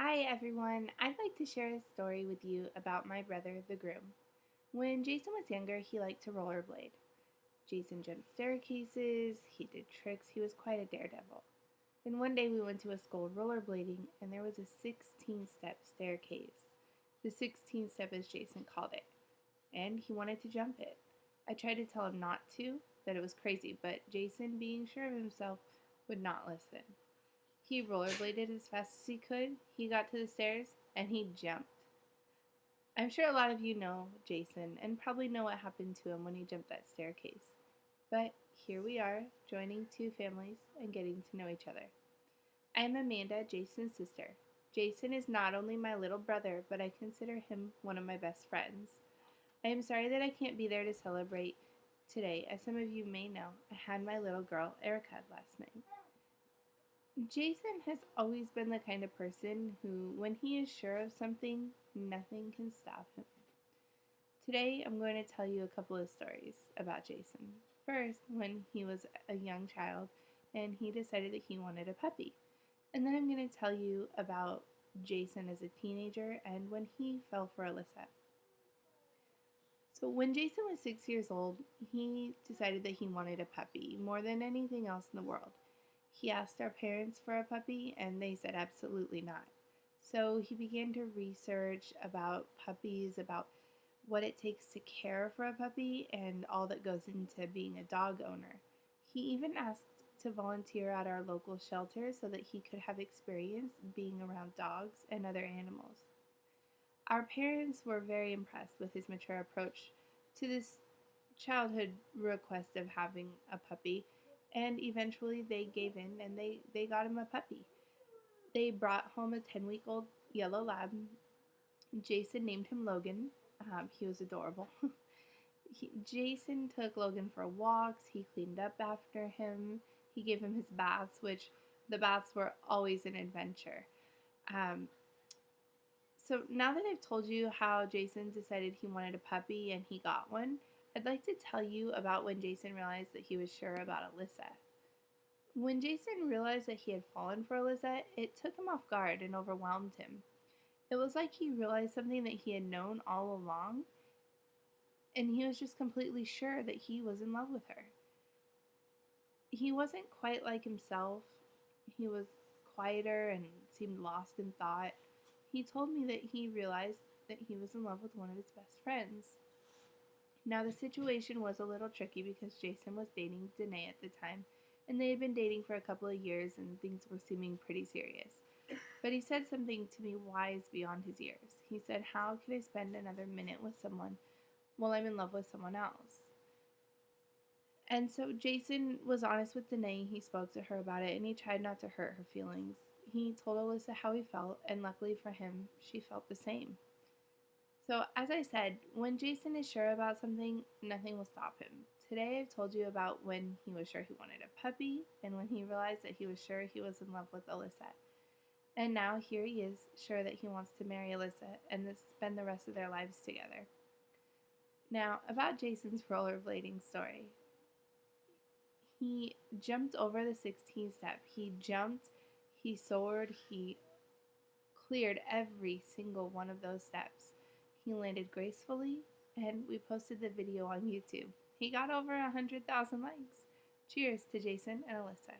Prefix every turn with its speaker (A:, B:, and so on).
A: Hi everyone, I'd like to share a story with you about my brother, the groom. When Jason was younger, he liked to rollerblade. Jason jumped staircases, he did tricks, he was quite a daredevil. And one day we went to a school rollerblading and there was a 16-step staircase. The 16 step as Jason called it. And he wanted to jump it. I tried to tell him not to, that it was crazy, but Jason, being sure of himself, would not listen. He rollerbladed as fast as he could. He got to the stairs and he jumped. I'm sure a lot of you know Jason and probably know what happened to him when he jumped that staircase. But here we are, joining two families and getting to know each other. I am Amanda, Jason's sister. Jason is not only my little brother, but I consider him one of my best friends. I am sorry that I can't be there to celebrate today. As some of you may know, I had my little girl, Erica, last night. Jason has always been the kind of person who, when he is sure of something, nothing can stop him. Today, I'm going to tell you a couple of stories about Jason. First, when he was a young child and he decided that he wanted a puppy. And then I'm going to tell you about Jason as a teenager and when he fell for Alyssa. So, when Jason was 6 years old, he decided that he wanted a puppy more than anything else in the world. He asked our parents for a puppy, and they said absolutely not. So he began to research about puppies, about what it takes to care for a puppy, and all that goes into being a dog owner. He even asked to volunteer at our local shelter so that he could have experience being around dogs and other animals. Our parents were very impressed with his mature approach to this childhood request of having a puppy, and eventually they gave in and they got him a puppy. They brought home a 10-week-old yellow lab. Jason named him Logan. He was adorable. Jason took Logan for walks. He cleaned up after him. He gave him his baths, which the baths were always an adventure. Um, so now that I've told you how Jason decided he wanted a puppy and he got one, I'd like to tell you about when Jason realized that he was sure about Alyssa. When Jason realized that he had fallen for Alyssa, it took him off guard and overwhelmed him. It was like he realized something that he had known all along, and he was just completely sure that he was in love with her. He wasn't quite like himself. He was quieter and seemed lost in thought. He told me that he realized that he was in love with one of his best friends. Now, the situation was a little tricky because Jason was dating Danae at the time, and they had been dating for a couple of years, and things were seeming pretty serious. But he said something to me wise beyond his years. He said, "How could I spend another minute with someone while I'm in love with someone else?" And so Jason was honest with Danae. He spoke to her about it, and he tried not to hurt her feelings. He told Alyssa how he felt, and luckily for him, she felt the same. So, as I said, when Jason is sure about something, nothing will stop him. Today, I've told you about when he was sure he wanted a puppy and when he realized that he was sure he was in love with Alyssa. And now, here he is, sure that he wants to marry Alyssa and spend the rest of their lives together. Now, about Jason's rollerblading story. He jumped over the 16th step. He jumped, he soared, he cleared every single one of those steps. He landed gracefully, and we posted the video on YouTube. He got over 100,000 likes. Cheers to Jason and Alyssa.